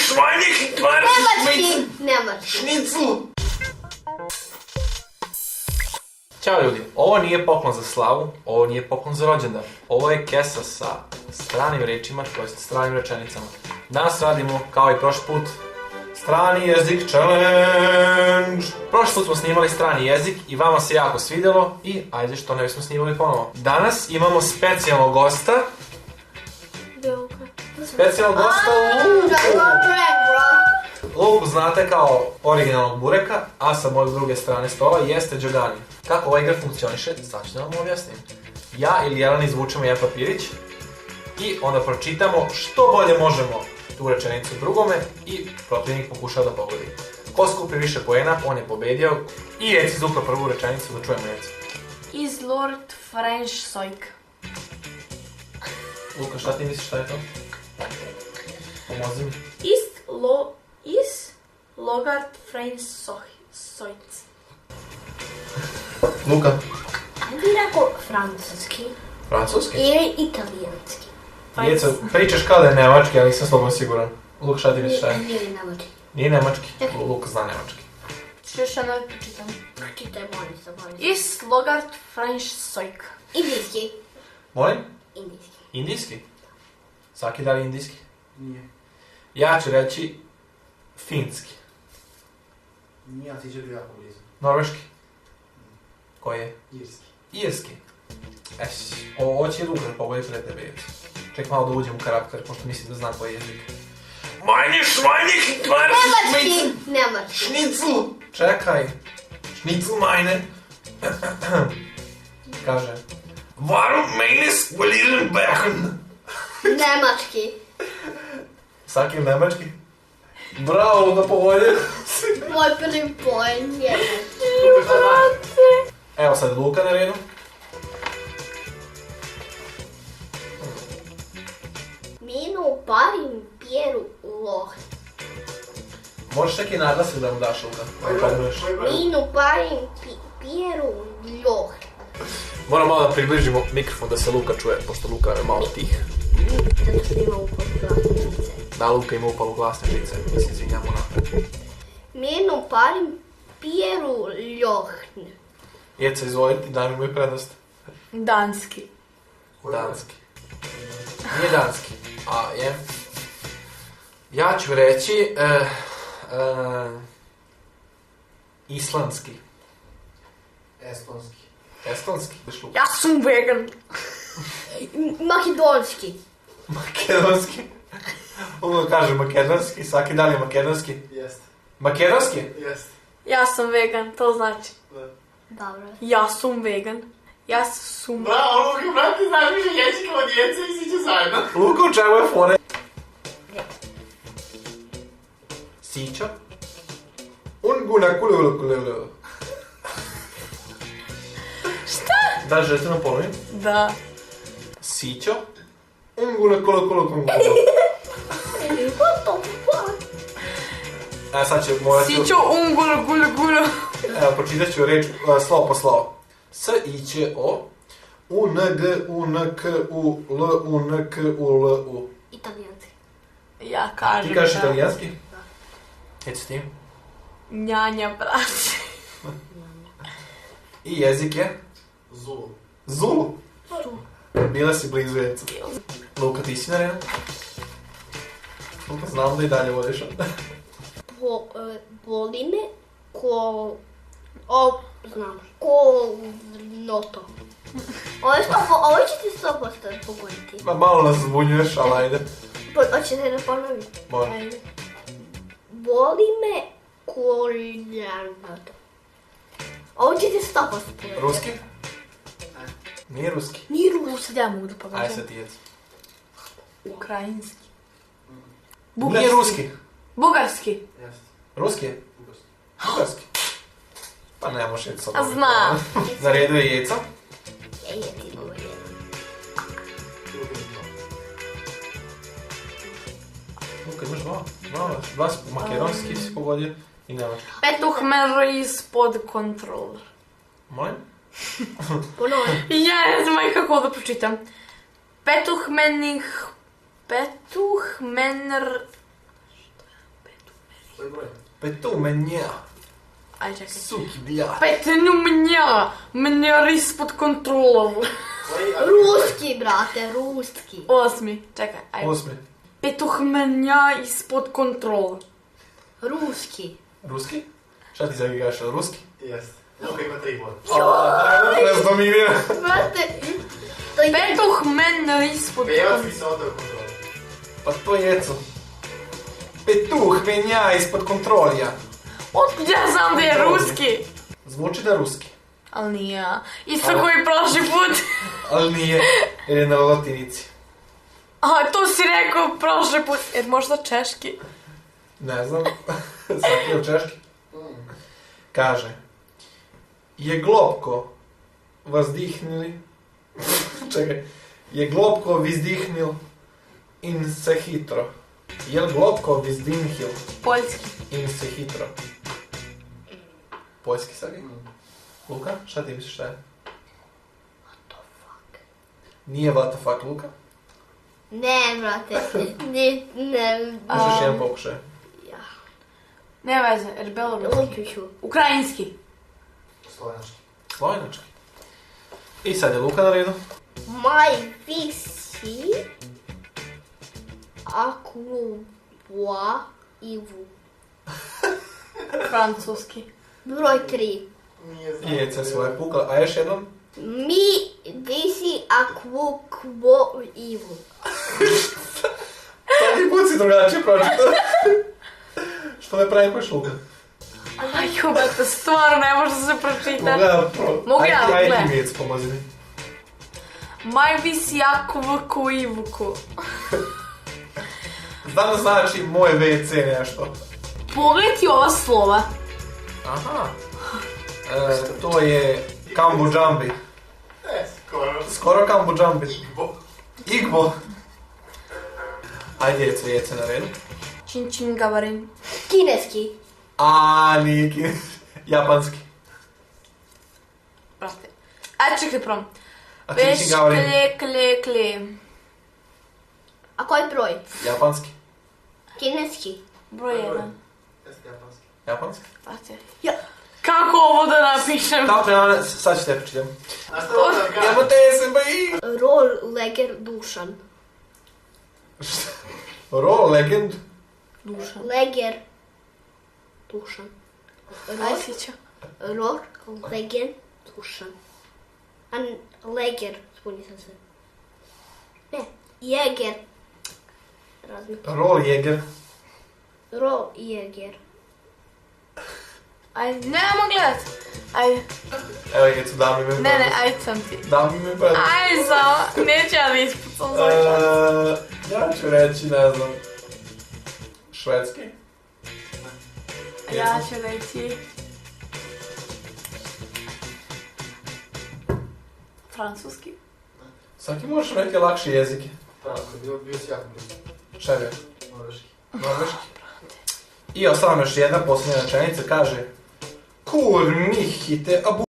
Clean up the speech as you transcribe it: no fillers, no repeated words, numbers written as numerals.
Schweinig, Nemački. Šnicl. Ćao ljudi, ovo nije poklon za slavu, ovo nije poklon za rođendan. Ovo je kesa sa stranim rečima, to jest stranim rečenicama. Danas radimo, kao i prošli put, strani jezik challenge. Prošli put smo snimali strani jezik i vama se jako svidjelo i ajde što ne bismo snimali ponovo. Danas imamo specijalnog gosta. Specijalnog gosta Luku znate kao originalnog bureka, a sa moje druge strane stola jeste Đogani. Kako ova igra funkcioniše, sad ću da vam objasnim. Ja ili Jelena izvučemo jedan papirić i onda pročitamo što bolje možemo tu rečenicu drugome i protivnik pokušava da pogodi. Ko skupi više poena, on je pobedio i Jeci izvukla prvu rečenicu, da čujemo Jeci. Is Lord French Soik. Luka, šta ti misliš šta je to? Pomozi mi. Is Logart French Soik. Luka. Ja bih rekao francuski. Francuski? Ili italijanski. Jeca, pričaš kao da je nemački, ali nisam slobodno siguran. Luka, šta ti misliš šta je? Nije nemački. Nije nemački? Luka zna nemački. Još jedno pročitam. Pročitaj, molim se. Is Logart French Soik. Indijski. Molim? Indijski. Indijski? Saki da li indijski? Nije. Ja ću reći finski. Nije, a ti će biti jako blizu. Norveški? Koji je? Irski. Irski? Ovo će Luka da pogodi pred tebe. Ček malo da uđem u karakter, pošto mislim da znam koji je jezik. Meine Schweinig, Nemački. Schnitzel! Čekaj. Schnitzel meine. Kaže. Warum meines Wilhelmbergen? Nemački. Saki nemački? Bravo, da povolje. Moj prvi poen je. Evo sad Luka na redu. Minu parim pjeru loh. Možeš neki naglasak da mu daš, Luka? Minu parim pjeru loh. Moram malo da približimo mikrofon da se Luka čuje, pošto Luka je malo tih. Zato što ima upalu glasnice. Da, Luka ima upalu glasne žice, mi se izvinjamo napred. Minu parim pjeru ljohn. Jeca, izvoliti, daj mi moju prednost. Danski. Danski. Nije danski, a je... Ja ću reći... islandski. Estonski. Estonski? Ja sam vegan. Makedonski. Makedonski. Ono kaže makedonski, Saki da li je makedonski? Jest. Makedonski? Jest. Ja sam vegan, to znači. Da. Dobro. Ja sam vegan. Ja sam... Bravo, Luka, brate, znaš više jezika od djece i svi će zajedno. Luka, u čemu je fore? Sićo? Unguna kululu. Šta? Da, želite nam ponovim? Da. Sićo? Unguna kululu. What the fuck? A sad ću morati... Sićo gulu. Evo, pročitat ću reč slovo po slovo. S-I-Ć-O U-N-G-U-N-K-U-L-U-N-K-U-L-U. Italijanski. Ja kažem Ti kažeš da. italijanski? Heci ti. Njanja, brate. I jezik je? Zulu. Zulu. Bila si blizu Jeca. Luka, ti si na redu? Luka, znam da i dalje vodiš. Boli me znam. Kolnoto. Ovo će ti 100% pogoditi. Ma malo nas zbunjuješ, ali ajde. Hoćete da ponovim? Može. Ajde. Boli me kolnoto. Ovo će ti 100% pogoditi. Ruski? Nije ruski. Nije ruski. Sad ja mogu da Ajde pogađam. sad ti Jeca. Ukrajinski. Nije ruski. Bugarski. Jest. Ruski je? Bugarski. Pa ne može Jeca. A znam. Na redu je Jeca. Ja ti govorim. Luka, imaš dva makedonski si pogodio i nemački. Petuh me ispod kontrol. Molim? Ponovno. Ja ne znam kako da pročitam. Petuh menr... Koji broj? Petumenja. Aj, čekaj. Suki, blja. Menja ispod kontrolom. Koji? Ruski, brate, ruski. 8. Čekaj, aj. 8. Petuh menja ispod kontrol. Ruski. Ruski? Šta ti Zagi kažeš, ruski? Jeste. Luka ima 3 boda. Ne znam mi je. Brate, to je... Petuh menja ispod Pevac kontrol. mi se otrao kontrolu. Pa to je jeco. Petuh menja ispod kontrolja. Otkud ja znam da je ruski? Zvuči da ruski. Ali nije. Isto koji prošli put. Ali nije, jer je na latinici. A, to si rekao prošli put. Jer možda češki. Ne znam. Svaki je češki. Kaže. Je glopko vazdihnili. Čekaj. Je glopko vizdihnil in se hitro. Je glopko vizdihnil Poljski. in se hitro. Poljski Sagi? Luka, šta ti misliš šta je? Nije what the fuck, Luka? Ne, brate, ne. Možeš jedan pokušaj. Ja, Ne veze, jer beloruski. Lukiću. Ukrajinski. Slovenački. Slovenački. I sad je Luka na redu. Mai visi akvua ivu. Francuski. Broj 3. Nije znam. Jece svoje pukla, a još jednom? Mi visi akvu kvo ivu. Svaki put si drugačije pročitao. Što ne praviš Luka? Aj, jubete, stvarno ne može se pročitati. Mogu ja, Ajde gle. ti mijec pomozi mi. Maj visi jakvuku ivuku. Znam da znači moj WC nešto. Pogledaj ti ova slova. Aha. To je Kambodžambi. Skoro. Skoro Kambodžambi. Igbo. Igbo. Ajde jece na redu. Čin čin gavarin. Kineski. A nije kineski. Japanski. Brate. Aj, čekaj prom. A čini si gavarin. Kle. A koji broj? Japanski. Kineski. Broj 1. Jeste japanski. Japanski. Brate. Ja. Kako ovo da napišem? Kako ja, sad ću te pročitam. A što ovo da Jebo kažem? te se bai. Rol Leger Dušan. Ro, legend. Dušan. Leger Dušan. Aj, sjeća. Ror Leger Dušan. Leger, spunio sam se. Ne, Jeger. Razmišljam. Ro, jeger. Rol Jeger. Aj, nemamo gledat. Aj, Evo jecu, da mi me. ne, aj sam ti. Da mi me brate. Aj, samo, neću ja da ispucam za ovaj čas. Ja ću reći, ne znam. Švedski. Ja ću reći... Francuski. Svaki možeš neke lakše jezike. Francuski, bio si jako blizu. Šta je? Norveški. Norveški. I ostala još jedna posljednja rečenica, kaže Kur mihite abu